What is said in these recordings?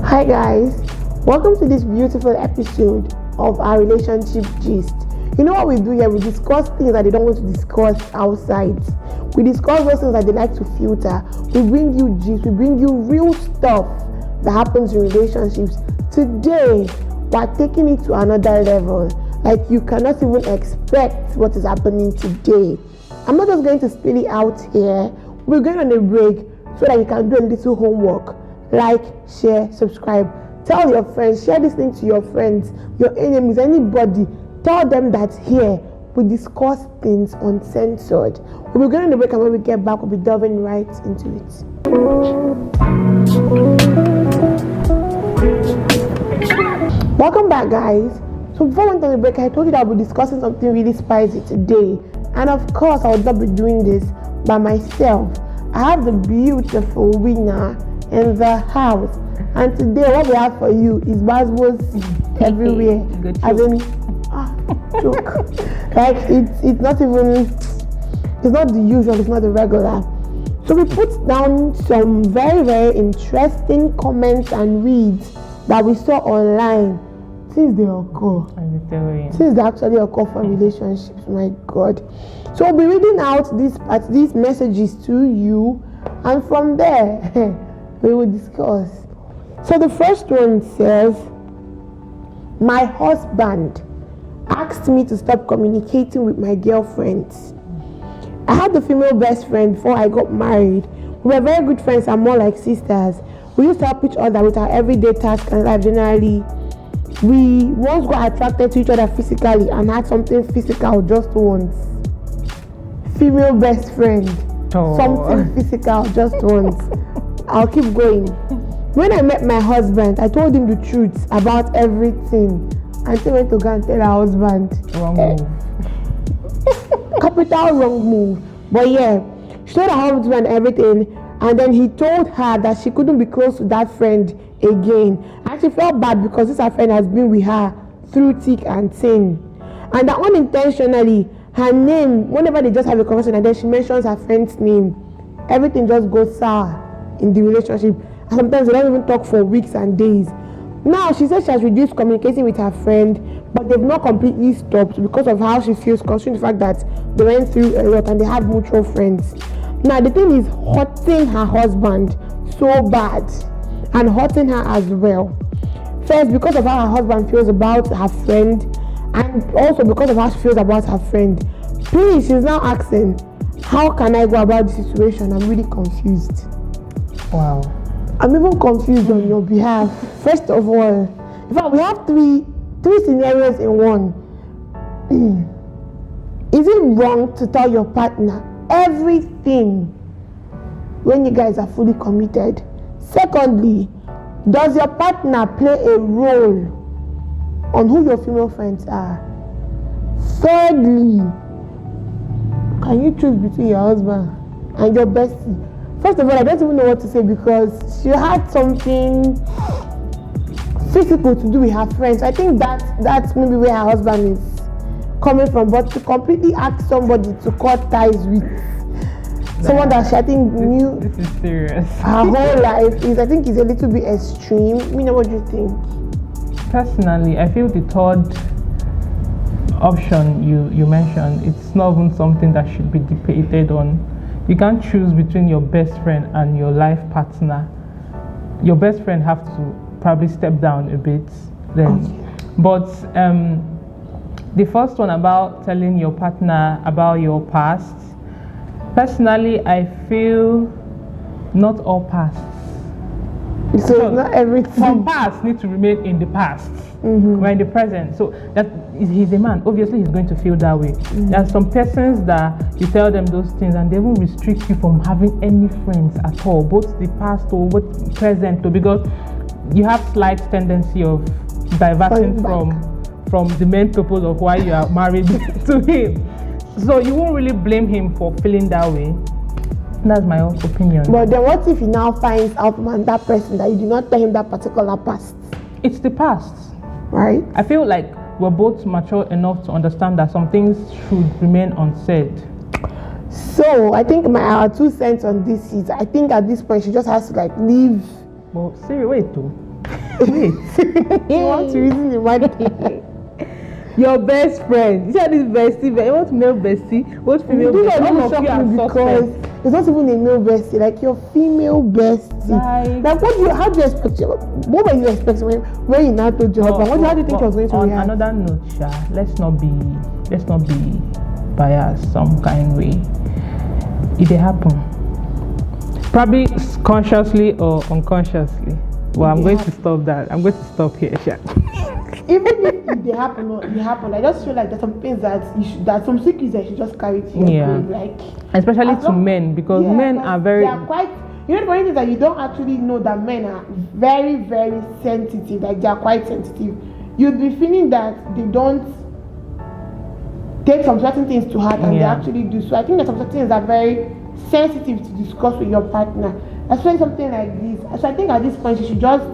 Hi guys, welcome to this beautiful episode of our relationship gist. You know what we do here? We discuss things that they don't want to discuss outside. We discuss those things that they like to filter. We bring you gist, we bring you real stuff that happens in relationships. Today, we're taking it to another level. Like you cannot even expect what is happening today. I'm not just going to spill it out here. We're going on a break so that you can do a little homework. Like, share, subscribe. Tell your friends, share this link to your friends, your enemies, anybody. Tell them that here we discuss things uncensored. We'll be going on the break, and when we get back, we'll be delving right into it. Welcome back, guys. So before we went on the break, I told you that we'll be discussing something really spicy today. And of course, I would not be doing this by myself. I have the beautiful winner in the house, and today what we have for you is buzzwords everywhere. Good as in joke. Like it's not the usual, it's not the regular. So we put down some very, very interesting comments and reads that we saw online since they occur. Since they actually occur for relationships, my God. So we'll be reading out these messages to you, and from there we will discuss. So the first one says, my husband asked me to stop communicating with my girlfriends. I had a female best friend before I got married. We were very good friends and more like sisters. We used to help each other with our everyday tasks and life generally. We once got attracted to each other physically and had something physical just once. Female best friend. Oh. Something physical just once. I'll keep going. When I met my husband, I told him the truth about everything. And she went to go and tell her husband. Wrong move. Capital wrong move. But yeah, she told her husband everything. And then he told her that she couldn't be close to that friend again. And she felt bad because this her friend has been with her through thick and thin. And that unintentionally, her name, whenever they just have a conversation and then she mentions her friend's name, everything just goes sour in the relationship, and sometimes they don't even talk for weeks and days. Now she says she has reduced communicating with her friend, but they've not completely stopped because of how she feels, considering the fact that they went through a lot and they have mutual friends. Now the thing is hurting her husband so bad and hurting her as well. First, because of how her husband feels about her friend, and also because of how she feels about her friend. Please, she's now asking, how can I go about the situation? I'm really confused. Wow. I'm even confused on your behalf. First of all, in fact, we have three scenarios in one. Is it wrong to tell your partner everything when you guys are fully committed? Secondly, does your partner play a role on who your female friends are? Thirdly, can you choose between your husband and your bestie? First of all, I don't even know what to say because she had something physical to do with her friends. I think that's maybe where her husband is coming from. But to completely ask somebody to cut ties with someone that she, I think, knew this is serious. Her whole life is, I think, is a little bit extreme. You know, what do you think? Personally, I feel the third option you mentioned, it's not even something that should be debated on. You can't choose between your best friend and your life partner. Your best friend have to probably step down a bit then. Okay. But the first one about telling your partner about your past, personally, I feel not all pasts. So not everything. Some past need to remain in the past. Mm-hmm. We're in the present. So that he's a man. Obviously, he's going to feel that way. Mm-hmm. There are some persons that you tell them those things and they will restrict you from having any friends at all, both the past or what present, or because you have slight tendency of diverting from the main purpose of why you are married to him. So you won't really blame him for feeling that way. That's my own opinion. But then what if he now finds out from that person that you did not tell him that particular past? It's the past. Right? I feel like we're both mature enough to understand that some things should remain unsaid. So I think our 2 cents on this is, I think at this point she just has to like leave. Well, Siri, wait though. Wait. You want to reason the money. Your best friend. You said this bestie. You want male bestie? What female bestie? All of you are suspect. It's not even a male bestie, like your female bestie. Like how do you expect? What were you expecting when you now told your husband? How do you think he was going to react? On another note, Sha, let's not be biased some kind way. If it happen, probably consciously or unconsciously. Well, I'm going to stop that. I'm going to stop here, Sha. Even if they happen or they happen, I just feel like there's some things that that some secrets that you should just carry to your brain, like especially to men, because men are very. They are quite. You know, the funny thing is that you don't actually know that men are very, very sensitive. Like they are quite sensitive. You'd be feeling that they don't take some certain things to heart, and they actually do. So I think that some certain things are very sensitive to discuss with your partner, especially something like this. So I think at this point you should just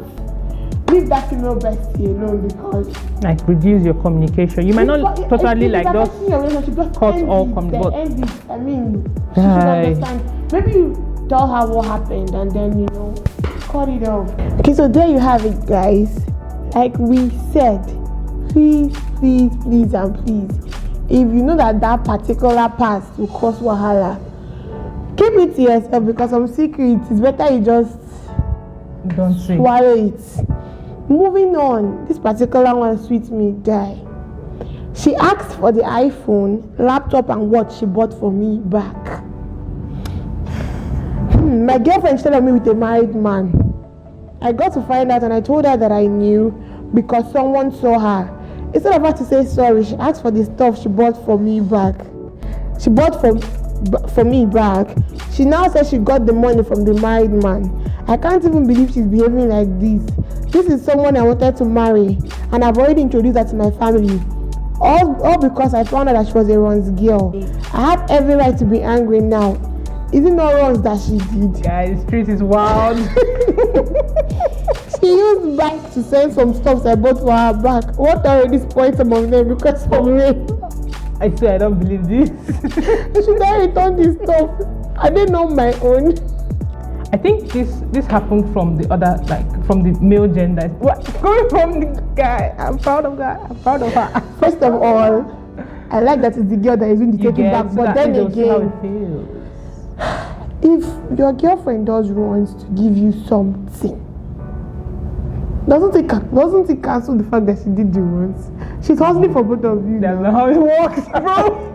leave that female bestie alone, because like reduce your communication. You might not totally like just cut all communication. I mean, she should understand. Maybe you tell her what happened and then cut it off. Okay, so there you have it, guys. Like we said, please, and please, if you know that particular past will cause wahala, keep it to yourself, because some secrets, it's better you just don't swallow it. Moving on, this particular one, sweet me die. She asked for the iPhone, laptop, and watch she bought for me back. My girlfriend started me with a married man. I got to find out and I told her that I knew because someone saw her. Instead of her to say sorry, she asked for the stuff she bought for me back. She bought for me back. She now says she got the money from the married man. I can't even believe she's behaving like this. This is someone I wanted to marry, and I've already introduced her to my family. All because I found out that she was a runs girl. I have every right to be angry now. Is it not runs that she did? Guys, the street is wild. She used bike to send some stuff I bought for her back. What already spoiled some of them because of me. I swear I don't believe this. Should I return this stuff? I didn't know my own. I think this happened from the other, like from the male gender. What? Going from the guy. I'm proud of that. I'm proud of her. First of all, I like that it's the girl that is doing the taking back. But then again, if your girlfriend does want to give you something, doesn't it cancel the fact that she did the runs? She's hustling for both of you. That's not how it works, bro.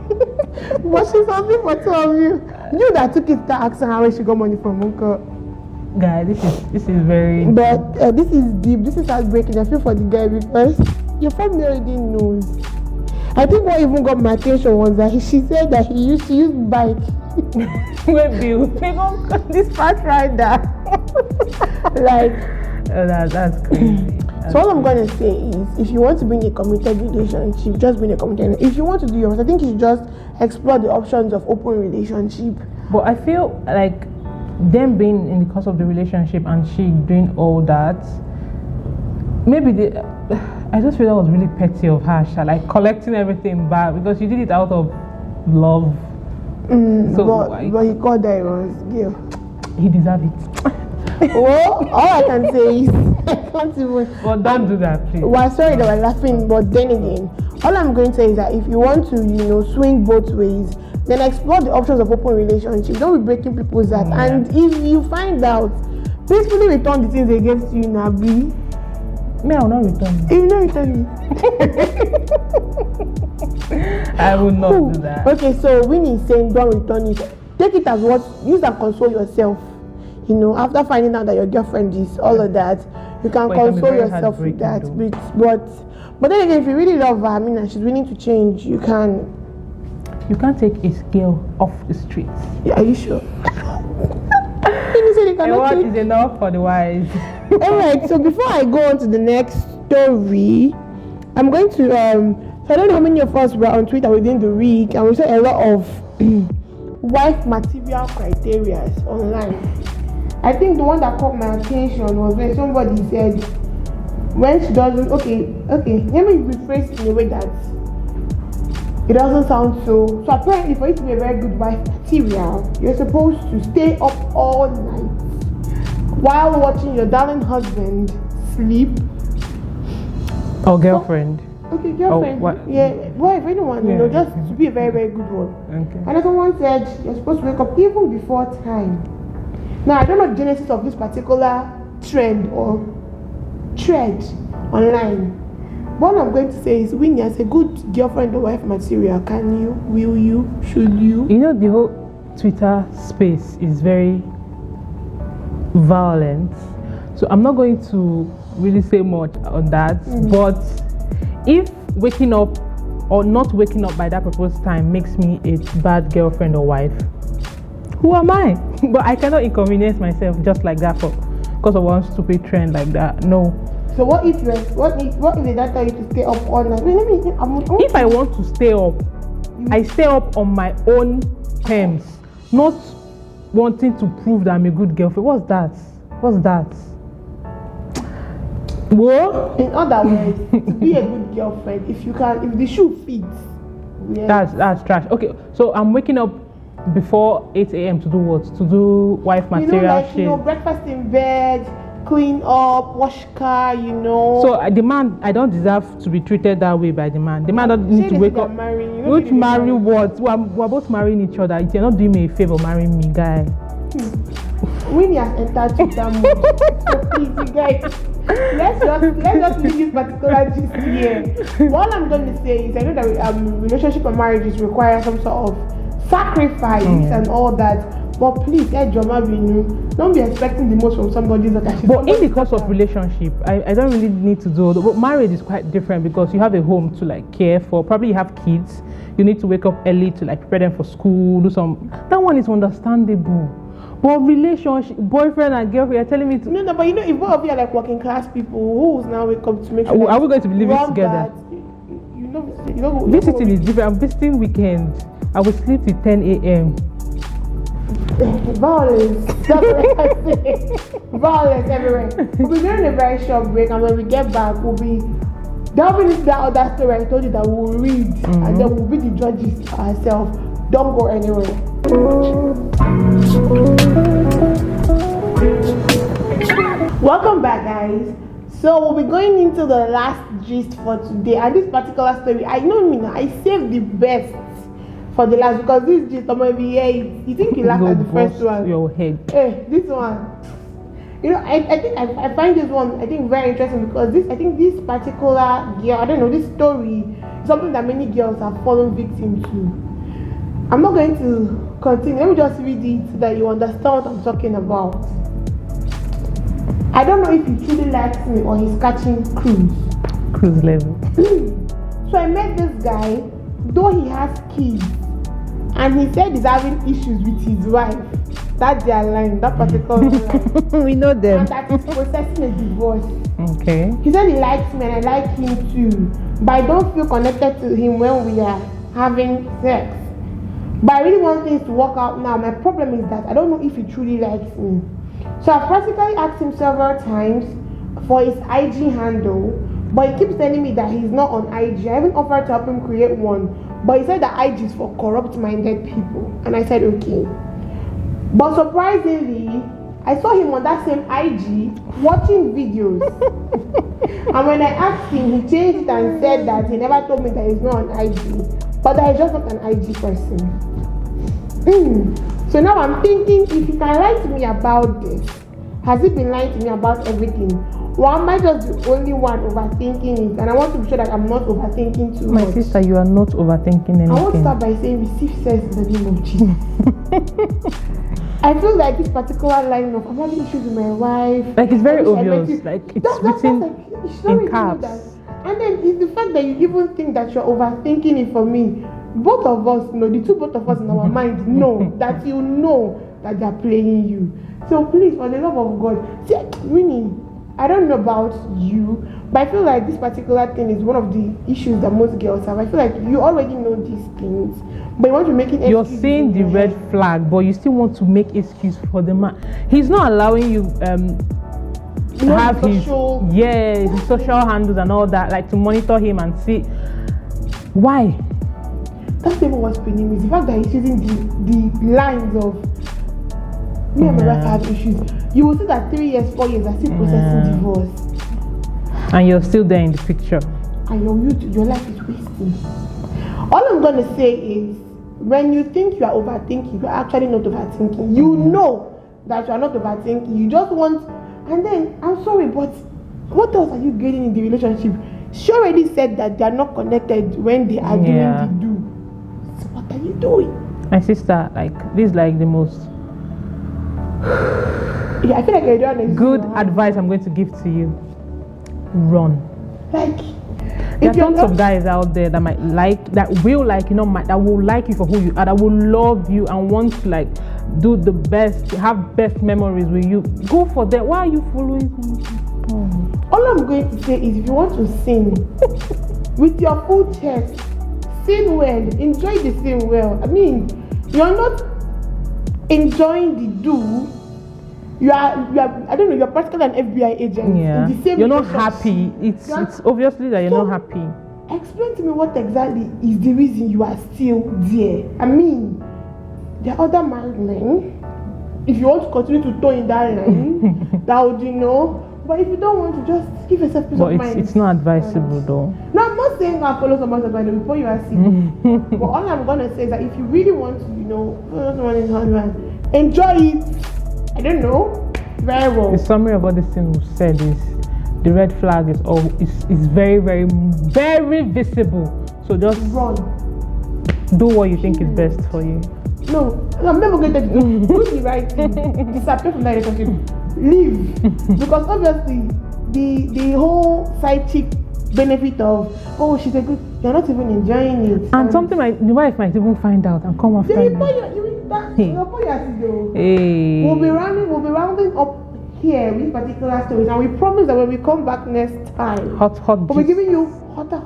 But she's hustling for two of you. You that took it to asking her where she got money from, uncle. Guy, this is very. But this is deep. This is heartbreaking. I feel for the guy because your family already knows. I think what even got my attention was that she said that he used to use bike. Wait, Bill. This part right there. Like. That's crazy. So all I'm going to say is, if you want to be in a committed relationship, just be in a committed. If you want to do yours, I think you should just explore the options of open relationship. But I feel like them being in the course of the relationship and she doing all that, maybe I just feel that was really petty of her, like collecting everything back because she did it out of love. But he called that runs girl. He deserved it. Well, all I can say is I can't even. But don't do that, please. Well, sorry that we're laughing, but then again, all I'm going to say is that if you want to, swing both ways, then explore the options of open relationship. Don't be breaking people's heart. Yeah. And if you find out, peacefully return the things they gave to you, Nabi. Me, I will not return. You will not return it. I will not do that. Okay, so Winnie is saying don't return it. Take it as what use and console yourself. After finding out that your girlfriend is all of that, you can console yourself with that. But then again, if you really love her, and she's willing to change, you can't take a scale off the streets. Yeah, are you sure? What is enough for the wise? Alright, so before I go on to the next story, I'm going to so I don't know how many of us were on Twitter within the week, and we saw a lot of wife material criteria online. I think the one that caught my attention was when somebody said when she doesn't okay, let me rephrase in a way that it doesn't sound so apparently for you to be a very good wife material, you're supposed to stay up all night while watching your darling husband sleep. Or girlfriend. Okay, girlfriend. Yeah, wife, anyone, just to be a very, very good one. Okay. And someone said you're supposed to wake up even before time. Now, I don't know the genesis of this particular trend or thread online. What I'm going to say is, Winnie, as a good girlfriend or wife material, can you, will you, should you? You know, the whole Twitter space is very violent. So I'm not going to really say much on that. But if waking up or not waking up by that proposed time makes me a bad girlfriend or wife, who am I? But I cannot inconvenience myself just like that because of one stupid trend like that. No. So what if they don't tell you to stay up all night? Wait, let me think. If I want to stay up, I stay up on my own terms, not wanting to prove that I'm a good girlfriend. What's that? Whoa. In other words, to be a good girlfriend, if the shoe fits. Yeah. That's trash. Okay, so I'm waking up before 8 a.m. to do what? To do wife material shit. Breakfast in bed, clean up, wash car, So the man, I don't deserve to be treated that way by the man. The man doesn't need to wake up. Which marry what? We're both marrying each other. You're not doing me a favor marrying me, guy. Winnie has entered to that mode. So please, you guys, let's just leave this particular gist here. What I'm going to say is, I know that relationship and marriages require some sort of sacrifice and all that. But please, don't be expecting the most from somebody that actually. But in the course of relationship, I don't really need to do. But marriage is quite different because you have a home to care for. Probably you have kids. You need to wake up early to prepare them for school. Do some. That one is understandable. But relationship, boyfriend and girlfriend, you're telling me to. No. But if both of you are working class people, who's now wake up to make sure? Are we going to be living together? Visiting is different. I'm visiting weekend. I will sleep till 10 a.m. Violence. Violence everywhere. We'll be doing a very short break, and when we get back, we'll be delving into that other story I told you that we'll read, and then we'll be the judges ourselves. Don't go anywhere. Welcome back, guys. So we'll be going into the last gist for today, and this particular story, I saved the best for the last, because this gist, you think you laughed at the first one. Your head. Hey, this one. I think I find this one very interesting because this particular girl, this story is something that many girls have fallen victim to. I'm not going to continue. Let me just read it so that you understand what I'm talking about. I don't know if he truly likes me or he's catching cruise level. So I met this guy, though he has kids, and he said he's having issues with his wife. That's their line, that particular line. We know them. And that he's processing a divorce. Okay. He said he likes me and I like him too, but I don't feel connected to him when we are having sex. But I really want things to work out now. My problem is that I don't know if he truly likes me. So I've practically asked him several times for his IG handle, but he keeps telling me that he's not on IG. I even offered to help him create one, but he said that IG is for corrupt-minded people. And I said, okay. But surprisingly, I saw him on that same IG watching videos. And when I asked him, he changed it and said that he never told me that he's not on IG, but that he's just not an IG person. So now I'm thinking, if he can lie to me about this, has he been lying to me about everything? Or am I just the only one overthinking it? And I want to be sure that I'm not overthinking too much. My sister, you are not overthinking anything. I want to start by saying receive sex in the name of Jesus. I feel like this particular line of I'm having issues with my wife. It's very obvious. It's written in caps. And then it's the fact that you even think that you're overthinking it for me. Both of us know, both of us in our mind know that that they're playing you. So please, for the love of God, see, Winnie, I don't know about you, but I feel like this particular thing is one of the issues that most girls have. I feel like you already know these things, but you want to make it. You're seeing the red flag, but you still want to make excuse for the man. He's not allowing you have his social handles and all that, to monitor him and see why. That's even what's paining me. The fact that he's using the lines of me and my wife have issues. You will see that 3 years, 4 years, are still processing divorce. And you're still there in the picture. And your life is wasting. All I'm going to say is, when you think you are overthinking, you're actually not overthinking. You know that you are not overthinking. You just want, and then, I'm sorry, but what else are you getting in the relationship? She already said that they are not connected when they are doing the do. So what are you doing? My sister, like, this is like the most I feel like you're doing good advice I'm going to give to you. Run. Like, there are tons of guys out there that might like, that will like, that will like you for who you are, that will love you and want to like do the best, have best memories with you. Go for that. Why are you following me? All I'm going to say is, if you want to sing with your full chest, sing well, enjoy the sing well. I mean, you're not enjoying the do. You are I don't know, you're practically an FBI agent. Yeah. In the same you're not happy. It's obviously that you're not happy. Explain to me what exactly is the reason you are still there. I mean, there are other men, if you want to continue to toe in that line, that would, but if you don't want to, just give yourself peace of mind. It's not advisable though. No, I'm not saying I follow someone's advice before you are sick. But all I'm going to say is that if you really want to, follow someone's husband, enjoy it. I don't know. Very well. The summary of what this thing we said is, the red flag is very, very, very visible. So just run. Do what you think is best for you. No, I'm never going to do the right thing. Disappear from that relationship. Leave. Because obviously, the whole side chick benefit of, she's a good, you're not even enjoying it. And something like the wife might even find out and come after you. Hey. We'll be rounding up here with particular stories, and we promise that when we come back next time, hot we'll be giving you hotter.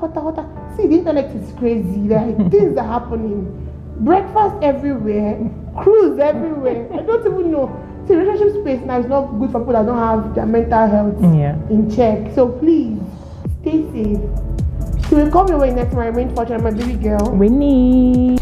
See, the internet is crazy. Like, things are happening. Breakfast everywhere, cruise everywhere. I don't even know. See, relationship space now is not good for people that don't have their mental health in check. So please stay safe. So we'll come your way next time. I remain fortunate, my baby girl, Winnie.